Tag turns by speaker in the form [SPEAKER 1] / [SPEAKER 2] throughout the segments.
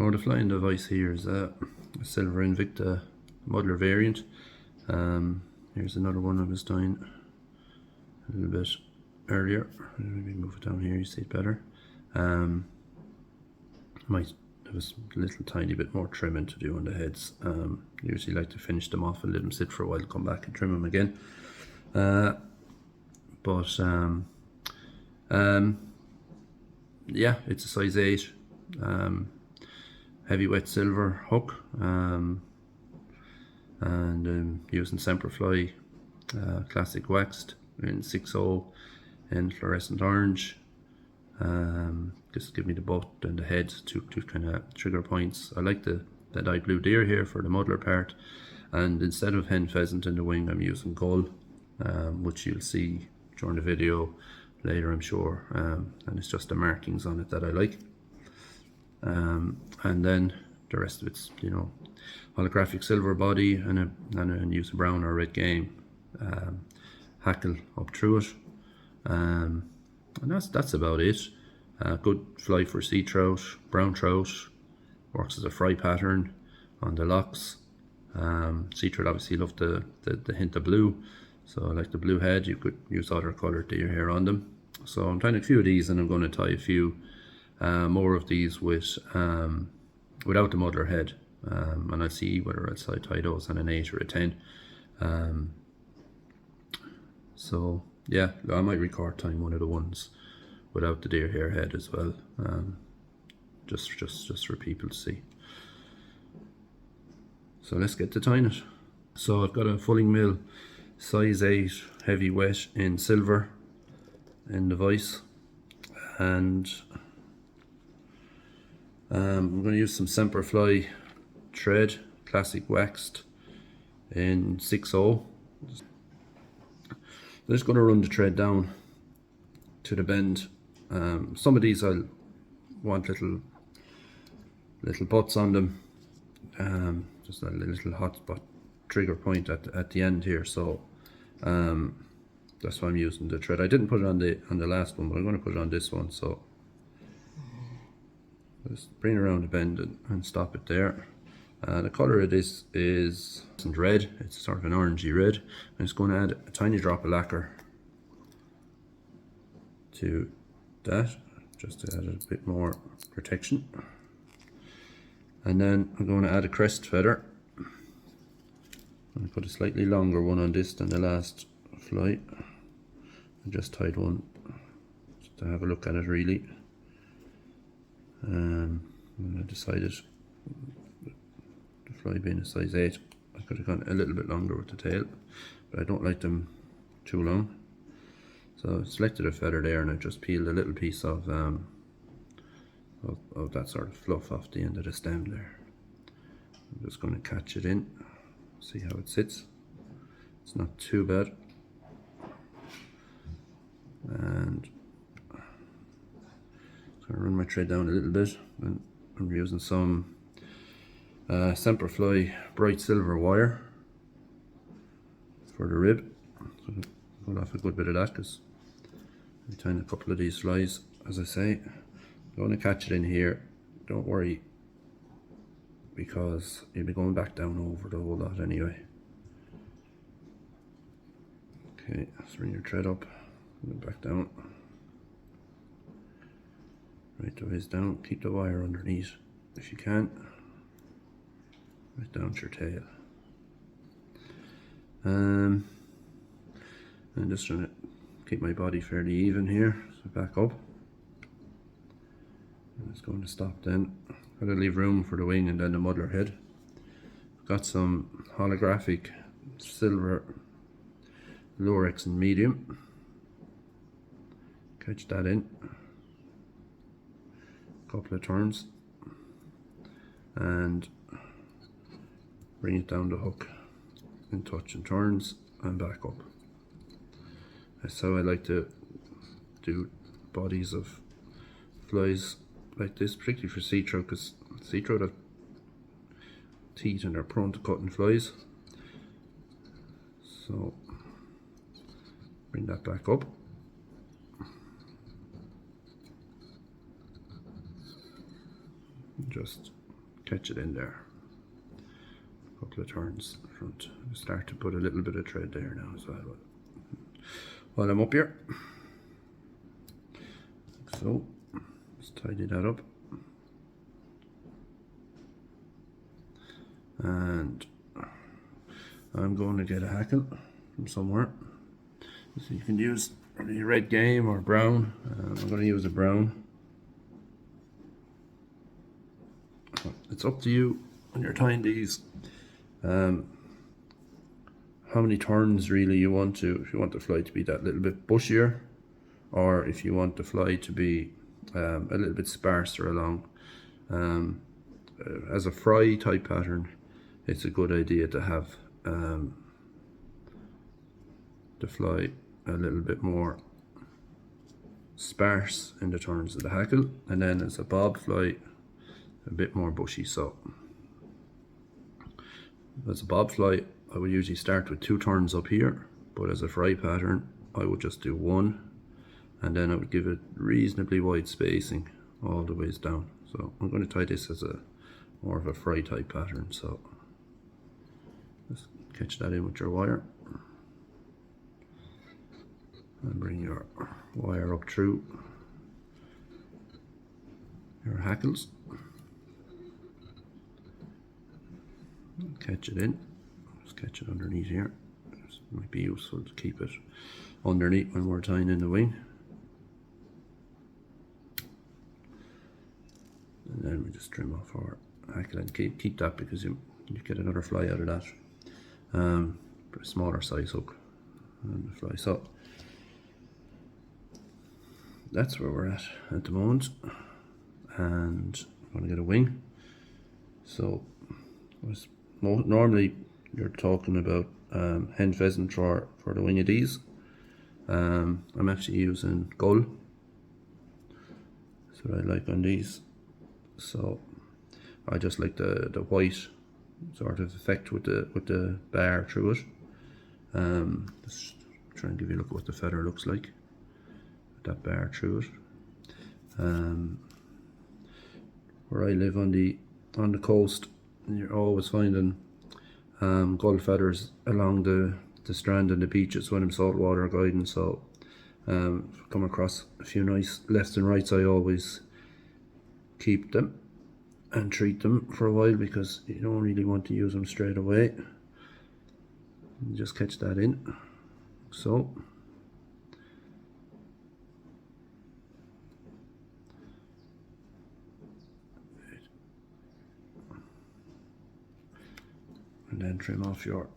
[SPEAKER 1] Oh, the flying device here is a silver Invicta muddler variant. Here's another one I was tying a little bit earlier. Maybe move it down here, you see it better. There was a little tiny bit more trimming to do on the heads. Usually like to finish them off and let them sit for a while, come back and trim them again. Yeah, it's a size 8 heavy wet silver hook, and using Semperfli classic waxed in 6/0 and fluorescent orange. Just give me the butt and the head, two kind of trigger points. I like the dyed blue deer here for the muddler part, and instead of hen pheasant in the wing I'm using gull, which you'll see during the video later, I'm sure, and it's just the markings on it that I like. And then the rest of it's, you know, holographic silver body and use a brown or red game hackle up through it, and that's about it. Good fly for sea trout, brown trout, works as a fry pattern on the loughs. Sea trout obviously love the hint of blue, so like the blue head, you could use other colour deer hair on them. So I'm tying a few of these, and I'm going to tie a few more of these with without the muddler head, and I'll see whether I'll tie those on an 8 or a 10. So yeah, I might record tying one of the ones without the deer hair head as well, just for people to see. So let's get to tying it. So I've got a fulling mill size 8 heavy wet in silver in the vise, and I'm going to use some Semperfli thread, classic waxed in 6/0. I'm just going to run the thread down to the bend. Some of these I'll want little butts on them, just a little hotspot trigger point at the end here. So that's why I'm using the thread. I didn't put it on the last one, but I'm going to put it on this one. So just bring it around the bend and stop it there. The colour of this is red. It's sort of an orangey red. I'm just going to add a tiny drop of lacquer to that, just to add a bit more protection. And then I'm going to add a crest feather. I put a slightly longer one on this than the last fly. I just tied one just to have a look at it really. And I decided, the fly being a size 8, I could have gone a little bit longer with the tail, but I don't like them too long. So I selected a feather there, and I just peeled a little piece of that sort of fluff off the end of the stem there. I'm just going to catch it in, see how it sits. It's not too bad. And I'm going to run my thread down a little bit, and I'm using some Semperfli bright silver wire for the rib. So pull off a good bit of that, because I'm tying a couple of these flies, as I say. I'm going to catch it in here, don't worry, because you'll be going back down over the whole lot anyway. Okay, let's bring your thread up and back down. Right the ways down, keep the wire underneath if you can. Right down to your tail. I'm just trying to keep my body fairly even here, so back up. And it's going to stop then. Gotta leave room for the wing and then the muddler head. I've got some holographic silver lurex in medium. Catch that in. Couple of turns and bring it down the hook and touch and turns and back up. That's how I like to do bodies of flies like this, particularly for sea trout, because sea trout have teeth and are prone to cutting flies. So bring that back up. Just catch it in there. A couple of turns in front. I'll start to put a little bit of thread there now as well. While I'm up here. So, just tidy that up. And I'm going to get a hackle from somewhere. So you can use a red game or brown. I'm going to use a brown. It's up to you when you're tying these. How many turns really you want to, if you want the fly to be that little bit bushier, or if you want the fly to be a little bit sparser along. As a fry type pattern, it's a good idea to have the fly a little bit more sparse in the turns of the hackle, and then as a bob fly, a bit more bushy. So as a bob fly, I would usually start with 2 turns up here, but as a fry pattern, I would just do 1, and then I would give it reasonably wide spacing all the ways down. So I'm going to tie this as a more of a fry type pattern. So just catch that in with your wire and bring your wire up through your hackles. Catch it in. Just catch it underneath here. It might be useful to keep it underneath when we're tying in the wing. And then we just trim off our hackle and keep that, because you get another fly out of that. For a smaller size hook and the fly. So that's where we're at the moment, and I'm going to get a wing. So normally you're talking about hen pheasant for the wing of these. I'm actually using gull. That's what I like on these. So I just like the white sort of effect with the bar through it. Just try and give you a look at what the feather looks like with that bar through it. Where I live on the coast, you're always finding gull feathers along the strand and the beaches when I'm saltwater guiding. So come across a few nice lefts and rights, I always keep them and treat them for a while, because you don't really want to use them straight away. And just catch that in. So and then trim off your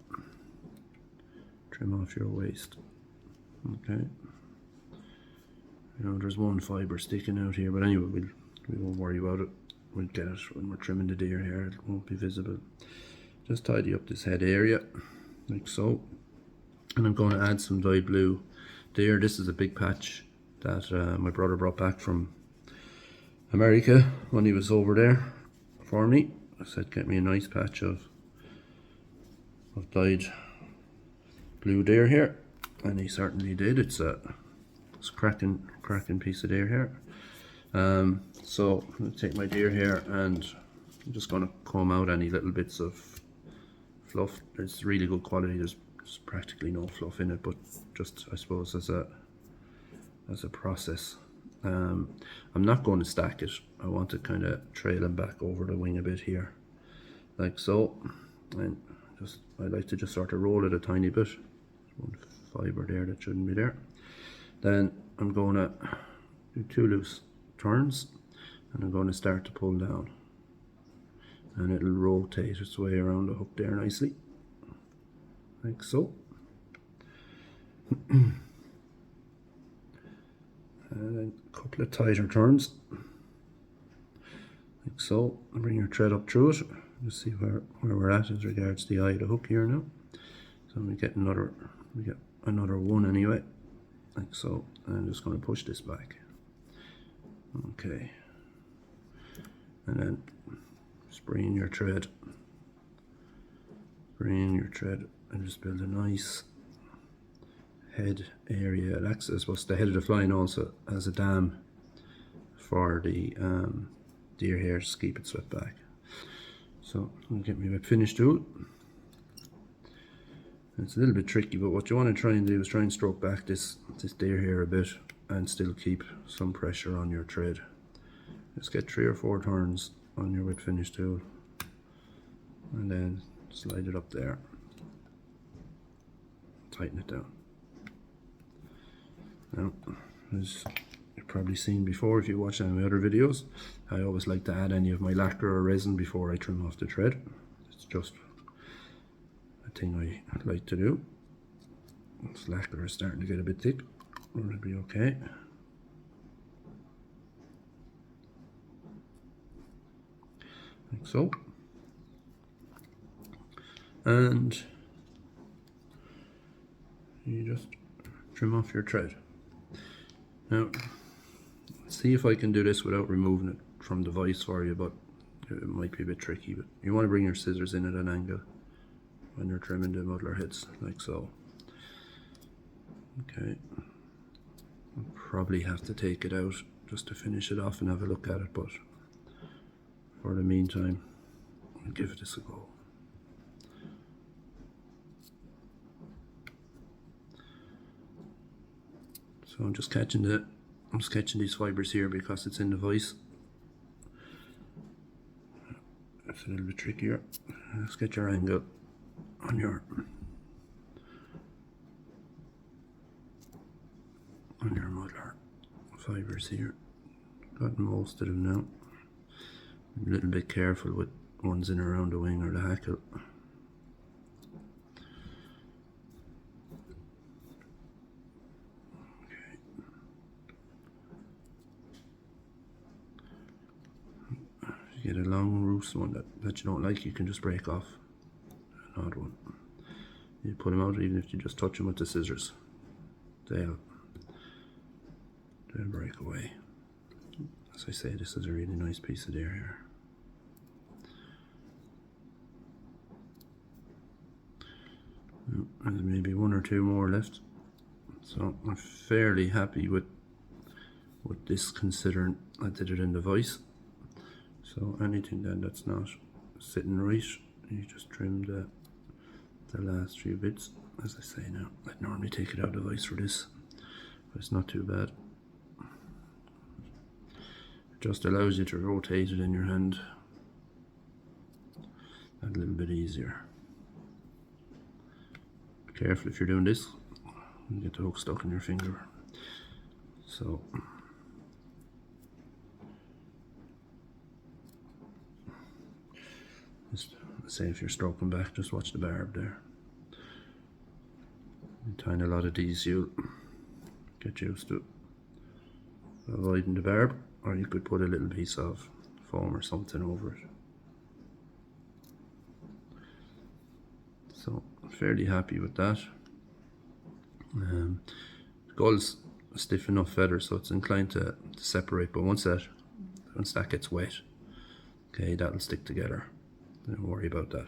[SPEAKER 1] waist. Okay, you know, there's one fibre sticking out here, but anyway, we won't worry about it. We'll get it when we're trimming the deer here. It won't be visible. Just tidy up this head area like so, and I'm going to add some dyed blue deer. This is a big patch that my brother brought back from America when he was over there for me. I said get me a nice patch of dyed blue deer here, and he certainly did. It's a cracking piece of deer here. So I'm going to take my deer here, and I'm just going to comb out any little bits of fluff. It's really good quality. There's practically no fluff in it, but just, I suppose, as a process. I'm not going to stack it. I want to kind of trail him back over the wing a bit here, like so. And I like to just sort of roll it a tiny bit. One fibre there that shouldn't be there. Then I'm going to do 2 loose turns, and I'm going to start to pull down, and it'll rotate its way around the hook there nicely, like so. And then a couple of tighter turns, like so, and bring your thread up through it. Just see where we're at as regards the eye of the hook here now. So we get another one anyway, like so. And I'm just going to push this back. Okay, and then just bring in your thread, and just build a nice head area. It acts as the head of the fly, and also as a dam for the deer hairs to keep it swept back. So I'll get my whip finish tool. It's a little bit tricky, but what you want to try and do is try and stroke back this deer here a bit and still keep some pressure on your thread. Just get 3 or 4 turns on your whip finish tool and then slide it up there. Tighten it down. Now, as you've probably seen before if you watch any of my other videos, I always like to add any of my lacquer or resin before I trim off the thread. It's just a thing I like to do. This lacquer is starting to get a bit thick. It'll be okay. Like so. And you just trim off your thread. Now, see if I can do this without removing it from the vise for you, but it might be a bit tricky. But you want to bring your scissors in at an angle when you're trimming the muddler heads, like so. Okay. I'll probably have to take it out just to finish it off and have a look at it, but for the meantime, I'll give this a go. So I'm just catching these fibers here because it's in the vise. It's a little bit trickier. Let's get your angle on your muddler fibers here. Got most of them now. I'm a little bit careful with ones in around the wing or the hackle. Get a long loose one that you don't like, you can just break off an odd one. You put them out even if you just touch them with the scissors. They'll break away. As I say, this is a really nice piece of deer here. There's maybe 1 or 2 more left. So I'm fairly happy with this considering I did it in the vise. So anything then that's not sitting right, you just trim the last few bits. As I say now, I'd normally take it out of the vise for this, but it's not too bad. It just allows you to rotate it in your hand a little bit easier. Be careful if you're doing this, you get the hook stuck in your finger. So just say if you're stroking back, just watch the barb there. You tying a lot of these, you'll get used to avoiding the barb, or you could put a little piece of foam or something over it. So I'm fairly happy with that. The gull's a stiff enough feather, so it's inclined to separate, but once that gets wet, okay, that'll stick together. Don't worry about that.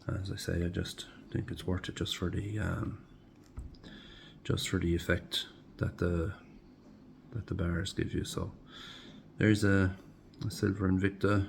[SPEAKER 1] As I say, I just think it's worth it just for the effect that the bars give you. So there's a silver Invicta